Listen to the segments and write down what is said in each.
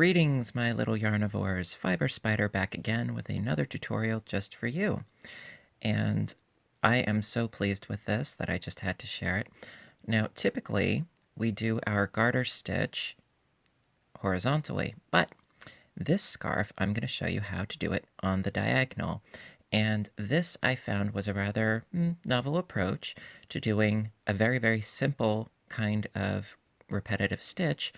Greetings, my little yarnivores. Fiber Spider back again with another tutorial just for you. And I am so pleased with this that I just had to share it. Now, typically, we do our garter stitch horizontally, but this scarf, I'm going to show you how to do it on the diagonal. And this I found was a rather novel approach to doing a very, very simple kind of repetitive stitch,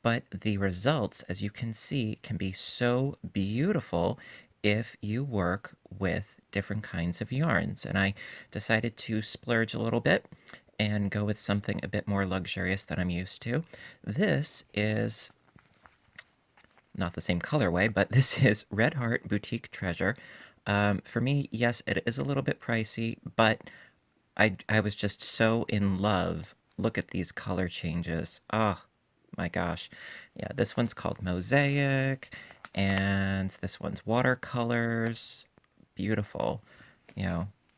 but the results, as you can see, can be so beautiful if you work with different kinds of yarns. And I decided to splurge a little bit and go with something a bit more luxurious than I'm used to. This is not the same colorway, but this is Red Heart Boutique Treasure. For me, yes, it is a little bit pricey, but I was just so in love. Look at these color changes. Oh, my gosh. Yeah, this one's called Mosaic, and this one's Watercolors. Beautiful,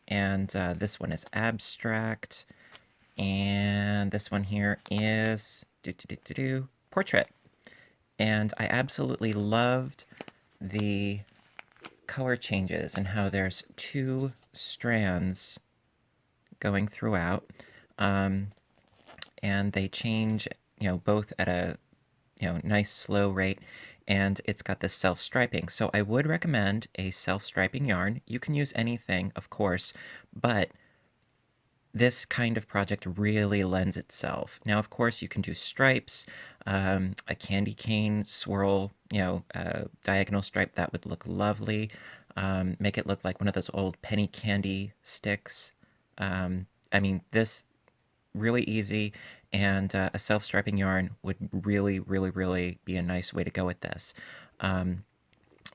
and this one is Abstract, and this one here is Portrait. And I absolutely loved the color changes and how there's two strands going throughout, and they change, both at a, nice slow rate, and it's got this self-striping. So I would recommend a self-striping yarn. You can use anything, of course, but this kind of project really lends itself. Now, of course, you can do stripes, a candy cane swirl, diagonal stripe, that would look lovely. Make it look like one of those old penny candy sticks. I mean, this really easy, and a self-striping yarn would really, really, really be a nice way to go with this.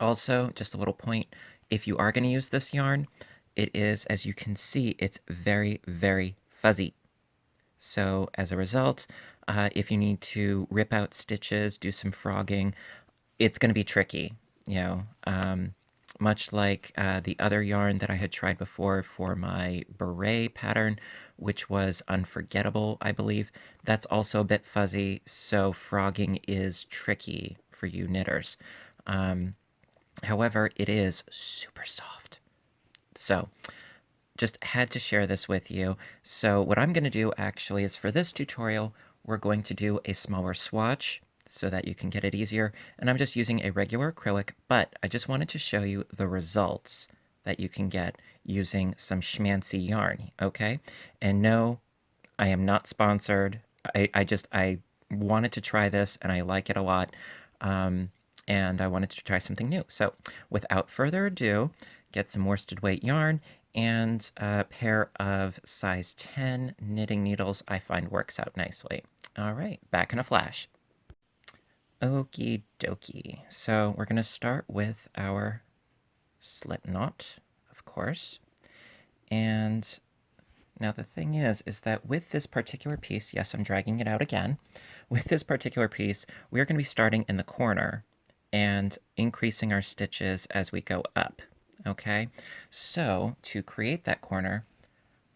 Also, just a little point, if you are going to use this yarn, it is, as you can see, it's very, very fuzzy. So as a result, if you need to rip out stitches, do some frogging, it's going to be tricky, much like the other yarn that I had tried before for my beret pattern, which was Unforgettable, I believe. That's also a bit fuzzy, so frogging is tricky for you knitters. However, it is super soft. So just had to share this with you. So what I'm going to do actually is, for this tutorial, we're going to do a smaller swatch so that you can get it easier. And I'm just using a regular acrylic, but I just wanted to show you the results that you can get using some schmancy yarn, okay? And no, I am not sponsored. I wanted to try this, and I like it a lot. And I wanted to try something new. So without further ado, get some worsted weight yarn and a pair of size 10 knitting needles. I find works out nicely. All right, back in a flash. Okie dokie. So we're going to start with our slip knot, of course. And now the thing is that with this particular piece, yes, I'm dragging it out again. With this particular piece, we're going to be starting in the corner and increasing our stitches as we go up. Okay, so to create that corner,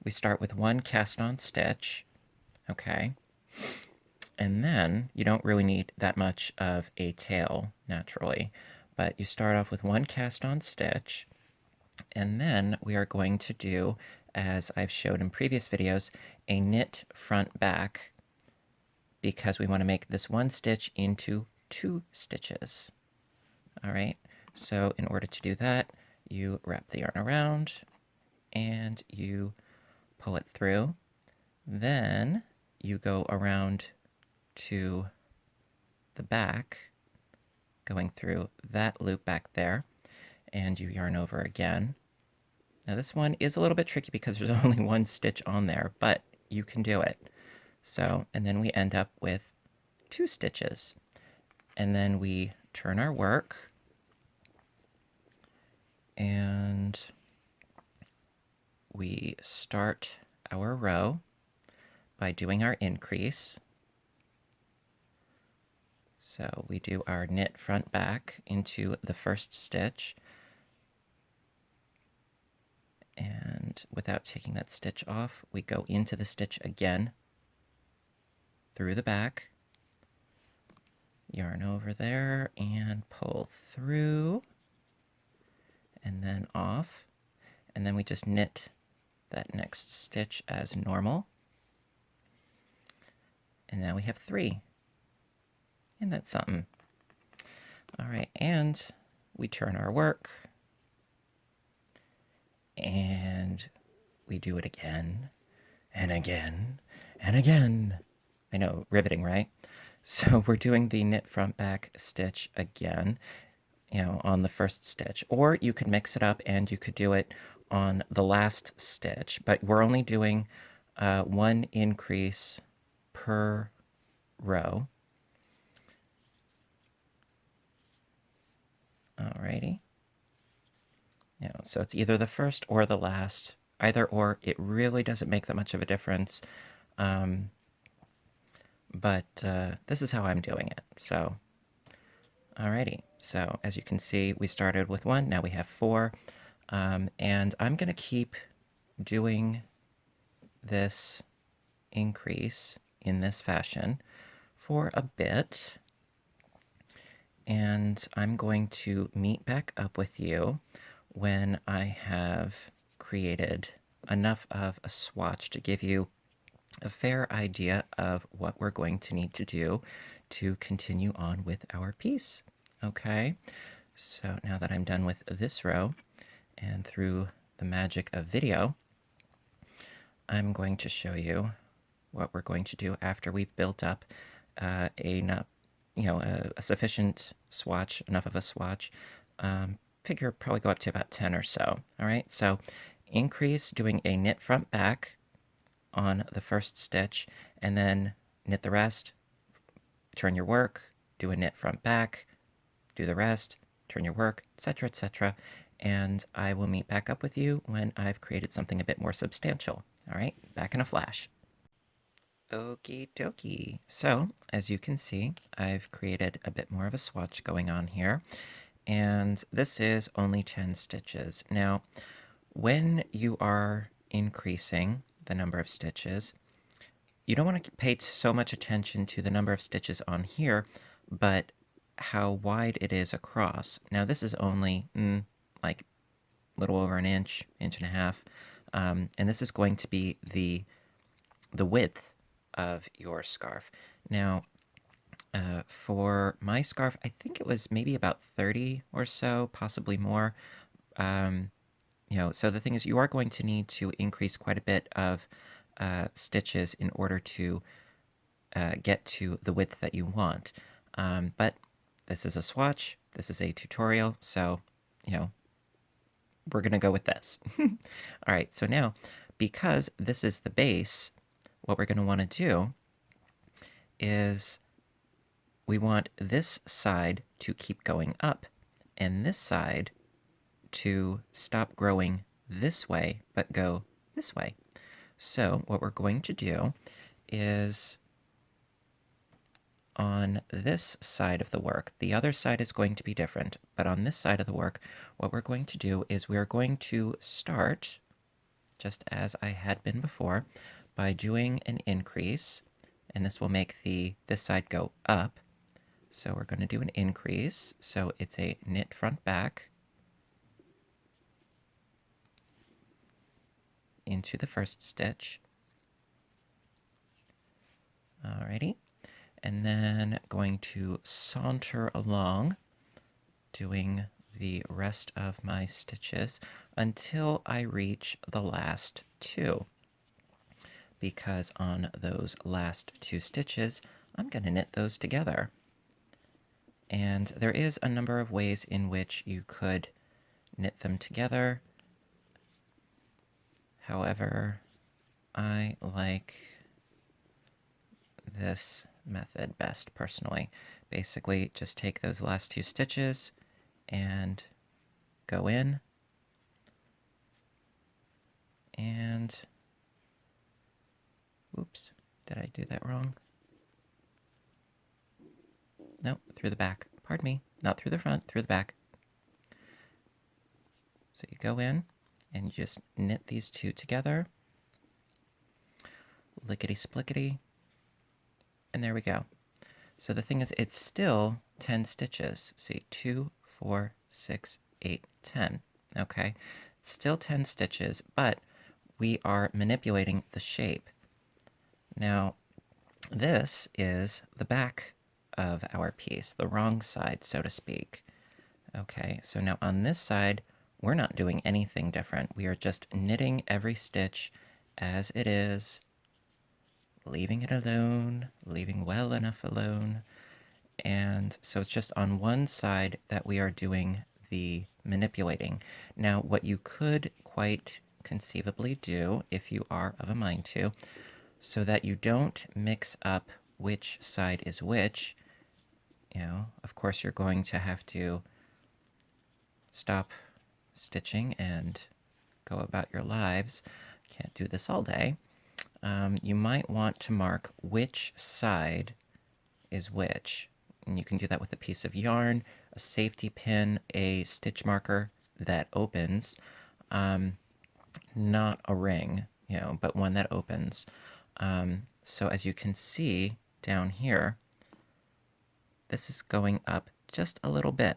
we start with one cast on stitch, okay, and then you don't really need that much of a tail naturally, but you start off with one cast on stitch, and then we are going to do, as I've showed in previous videos, a knit front back, because we want to make this one stitch into two stitches. All right, so in order to do that, you wrap the yarn around and you pull it through. Then you go around to the back, going through that loop back there, and you yarn over again. Now this one is a little bit tricky because there's only one stitch on there, but you can do it. So, and then we end up with two stitches. And then we turn our work, and we start our row by doing our increase. So we do our knit front back into the first stitch, and without taking that stitch off, we go into the stitch again through the back, yarn over there and pull through and then off, and then we just knit that next stitch as normal, and now we have 3. And that's something. All right, and we turn our work and we do it again and again and again. I know, riveting, right? So we're doing the knit front back stitch again, on the first stitch, or you could mix it up and you could do it on the last stitch, but we're only doing 1 increase per row. Alrighty. So it's either the first or the last. Either or, it really doesn't make that much of a difference. But this is how I'm doing it. So, alrighty. So as you can see, we started with 1, now we have 4. And I'm going to keep doing this increase in this fashion for a bit. And I'm going to meet back up with you when I have created enough of a swatch to give you a fair idea of what we're going to need to do to continue on with our piece. Okay, so now that I'm done with this row, and through the magic of video, I'm going to show you what we're going to do after we've built up a sufficient swatch, enough of a swatch. Figure probably go up to about 10 or so. All right, so increase doing a knit front back on the first stitch, and then knit the rest, turn your work, do a knit front back, do the rest, turn your work, etc., etc. And I will meet back up with you when I've created something a bit more substantial. All right, back in a flash. Okie dokie. So, as you can see, I've created a bit more of a swatch going on here, and this is only 10 stitches. Now, when you are increasing the number of stitches, you don't want to pay so much attention to the number of stitches on here, but how wide it is across. Now, this is only like a little over an inch, inch and a half, and this is going to be the width of your scarf. Now, for my scarf, I think it was maybe about 30 or so, possibly more. So the thing is, you are going to need to increase quite a bit of stitches in order to get to the width that you want. But this is a swatch, this is a tutorial, so, we're going to go with this. All right, so now, because this is the base, what we're going to want to do is we want this side to keep going up and this side to stop growing this way but go this way. So what we're going to do is on this side of the work, the other side is going to be different, but on this side of the work, what we're going to do is we're going to start, just as I had been before, by doing an increase, and this will make this side go up. So we're going to do an increase, so it's a knit front back into the first stitch. Alrighty, and then going to saunter along, doing the rest of my stitches until I reach the last 2. Because on those last 2 stitches, I'm going to knit those together. And there is a number of ways in which you could knit them together. However, I like this method best personally. Basically, just take those last 2 stitches and go in and oops, did I do that wrong? No, through the back. Pardon me, not through the front, through the back. So you go in and you just knit these 2 together. Lickety-splickety. And there we go. So the thing is, it's still 10 stitches. See, 2, 4, 6, 8, 10. Okay, it's still 10 stitches, but we are manipulating the shape. Now, this is the back of our piece, the wrong side, so to speak. Okay, so now on this side, we're not doing anything different. We are just knitting every stitch as it is, leaving it alone, leaving well enough alone. And so it's just on one side that we are doing the manipulating. Now, what you could quite conceivably do, if you are of a mind to, so that you don't mix up which side is which, of course you're going to have to stop stitching and go about your lives. Can't do this all day. You might want to mark which side is which. And you can do that with a piece of yarn, a safety pin, a stitch marker that opens, not a ring, but one that opens. So as you can see down here, this is going up just a little bit.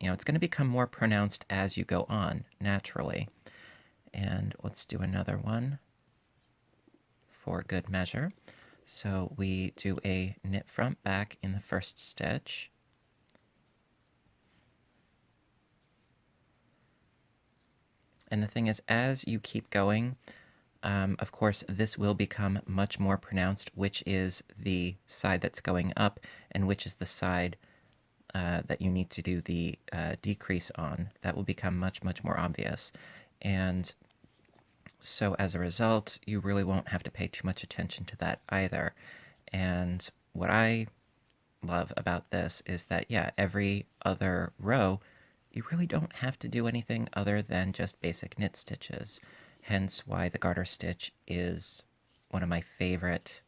It's going to become more pronounced as you go on, naturally. And let's do another one for good measure. So we do a knit front back in the first stitch. And the thing is, as you keep going, of course, this will become much more pronounced, which is the side that's going up and which is the side that you need to do the decrease on. That will become much, much more obvious. And so as a result, you really won't have to pay too much attention to that either. And what I love about this is that, yeah, every other row, you really don't have to do anything other than just basic knit stitches. Hence why the garter stitch is one of my favorite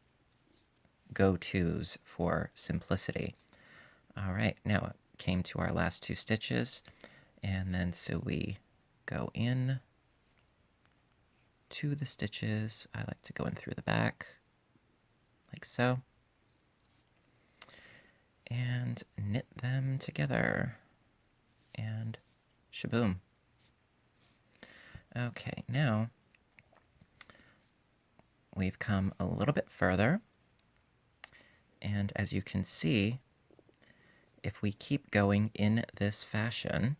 go-tos for simplicity. All right, now it came to our last two stitches, and then so we go in to the stitches. I like to go in through the back, like so, and knit them together, and shaboom. Okay, now we've come a little bit further, and as you can see, if we keep going in this fashion,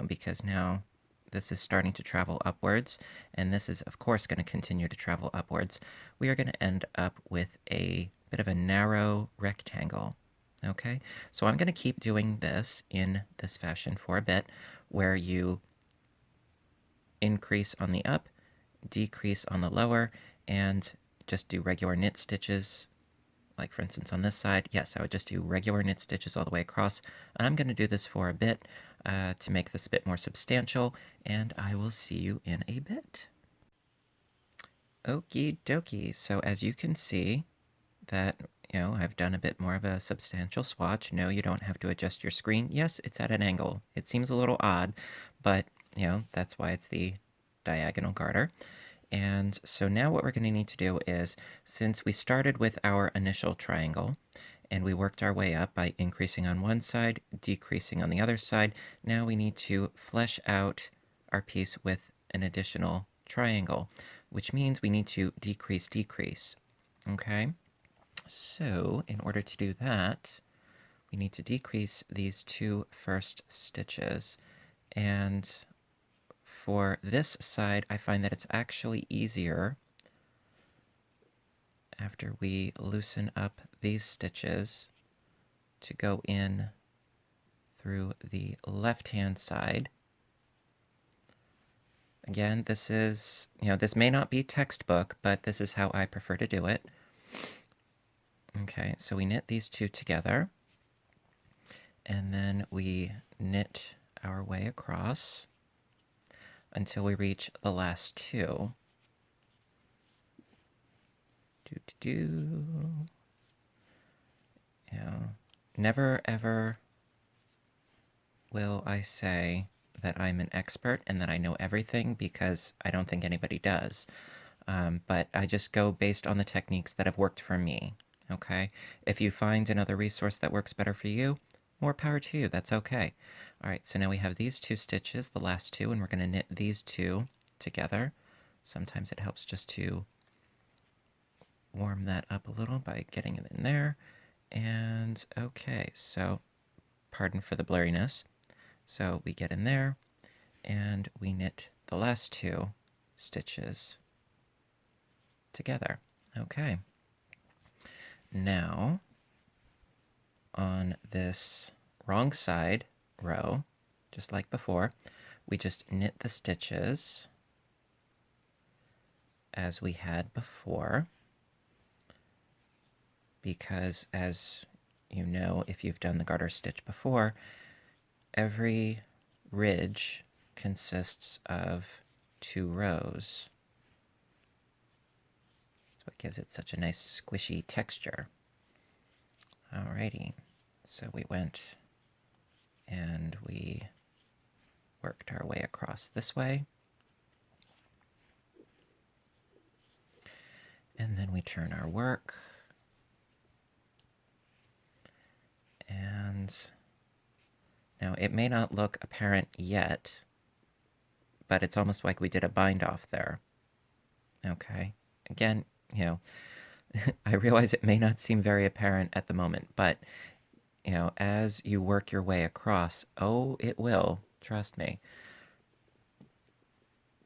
because now this is starting to travel upwards, and this is, of course, going to continue to travel upwards, we are going to end up with a bit of a narrow rectangle. Okay, so I'm going to keep doing this in this fashion for a bit, where you increase on the up, decrease on the lower, and just do regular knit stitches. Like, for instance, on this side, yes, I would just do regular knit stitches all the way across. And I'm going to do this for a bit to make this a bit more substantial, and I will see you in a bit. Okie dokie. So as you can see that, I've done a bit more of a substantial swatch. No, you don't have to adjust your screen. Yes, it's at an angle. It seems a little odd, but, that's why it's the diagonal garter. And so now what we're going to need to do is, since we started with our initial triangle, and we worked our way up by increasing on one side, decreasing on the other side, now we need to flesh out our piece with an additional triangle, which means we need to decrease. Okay? So in order to do that, we need to decrease these two first stitches. And for this side, I find that it's actually easier after we loosen up these stitches to go in through the left-hand side. Again, this is, this may not be textbook, but this is how I prefer to do it. Okay, so we knit these two together, and then we knit our way across until we reach the last two. Never ever will I say that I'm an expert and that I know everything, because I don't think anybody does. But I just go based on the techniques that have worked for me. Okay? If you find another resource that works better for you, more power to you. That's okay. All right, so now we have these 2 stitches, the last 2, and we're going to knit these 2 together. Sometimes it helps just to warm that up a little by getting it in there. And okay, so pardon for the blurriness. So we get in there and we knit the last 2 stitches together. Okay. Now, on this wrong side row, just like before, we just knit the stitches as we had before, because as you know, if you've done the garter stitch before, every ridge consists of 2 rows. That's what gives it such a nice squishy texture. Alrighty, so we went and we worked our way across this way. And then we turn our work. And now it may not look apparent yet, but it's almost like we did a bind off there. Okay. Again, you know, I realize it may not seem very apparent at the moment, but, you know, as you work your way across, oh, it will, trust me.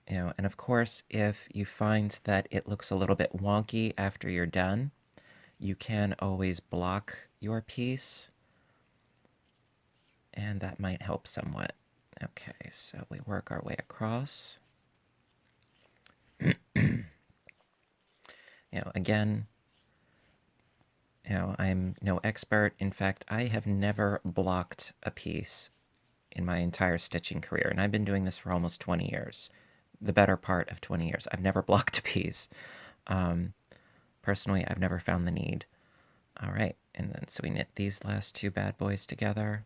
You know, and of course, if you find that it looks a little bit wonky after you're done, you can always block your piece, and that might help somewhat. Okay, so we work our way across. Again, I'm no expert. In fact, I have never blocked a piece in my entire stitching career, and I've been doing this for almost 20 years. The better part of 20 years. I've never blocked a piece. Personally, I've never found the need. All right, and then so we knit these last 2 bad boys together.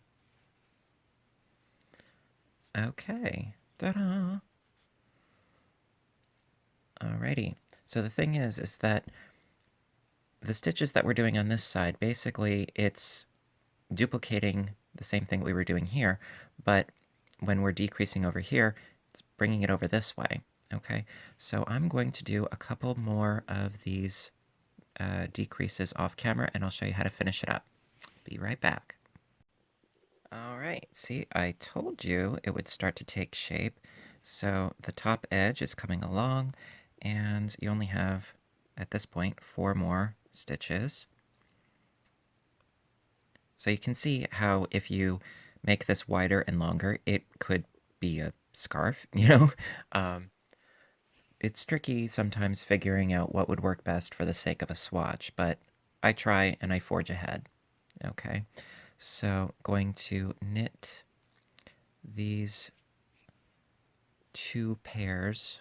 Okay, ta-da! Alrighty, so the thing is that the stitches that we're doing on this side, basically it's duplicating the same thing we were doing here, but when we're decreasing over here, it's bringing it over this way. Okay, so I'm going to do a couple more of these decreases off camera, and I'll show you how to finish it up. Be right back. All right, see, I told you it would start to take shape. So the top edge is coming along, and you only have, at this point, 4 more stitches. So you can see how if you make this wider and longer, it could be a scarf, you know? It's tricky sometimes figuring out what would work best for the sake of a swatch, but I try and I forge ahead. Okay, so going to knit these 2 pairs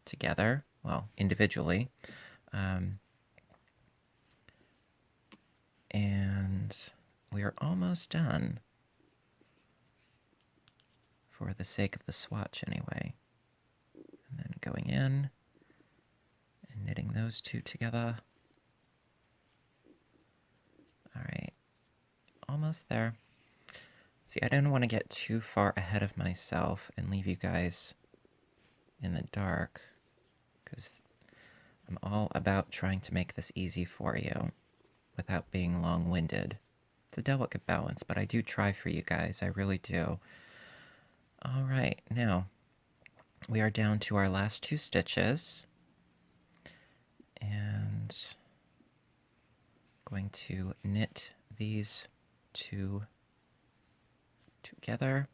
together, well, individually, and we are almost done, for the sake of the swatch anyway. And then going in and knitting those 2 together. All right, almost there. See, I didn't want to get too far ahead of myself and leave you guys in the dark, because I'm all about trying to make this easy for you without being long-winded. It's a delicate balance, but I do try for you guys. I really do. All right, now we are down to our last 2 stitches, and going to knit these 2 together.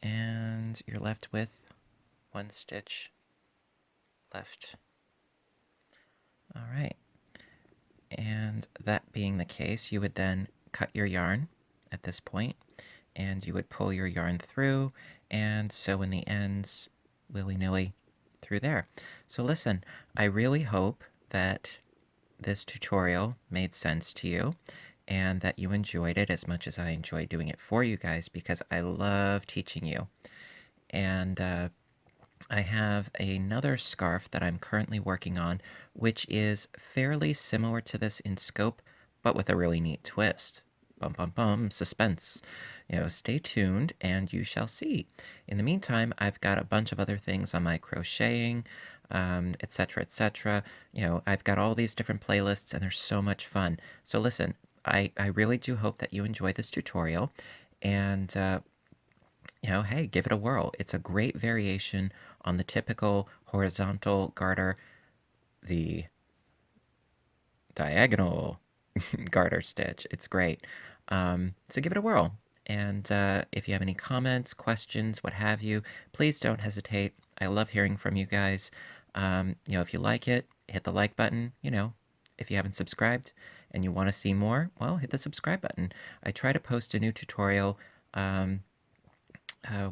And you're left with 1 stitch left. All right. And that being the case, you would then cut your yarn at this point, and you would pull your yarn through and sew in the ends willy-nilly through there. So listen, I really hope that this tutorial made sense to you and that you enjoyed it as much as I enjoy doing it for you guys, because I love teaching you. And I have another scarf that I'm currently working on, which is fairly similar to this in scope, but with a really neat twist. Bum bum bum, suspense. Stay tuned and you shall see. In the meantime, I've got a bunch of other things on my crocheting, etc., etc. I've got all these different playlists and they're so much fun. So listen, I really do hope that you enjoy this tutorial and hey, give it a whirl. It's a great variation on the typical horizontal garter, the diagonal garter stitch. It's great. So give it a whirl. And if you have any comments, questions, what have you, please don't hesitate. I love hearing from you guys. If you like it, hit the like button. If you haven't subscribed and you want to see more, well, hit the subscribe button. I try to post a new tutorial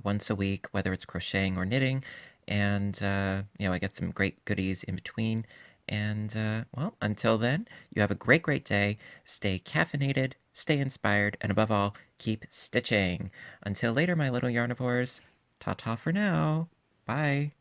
once a week, whether it's crocheting or knitting. And, I get some great goodies in between. And, well, until then, you have a great, great day. Stay caffeinated, stay inspired, and above all, keep stitching. Until later, my little yarnivores. Ta ta for now. Bye.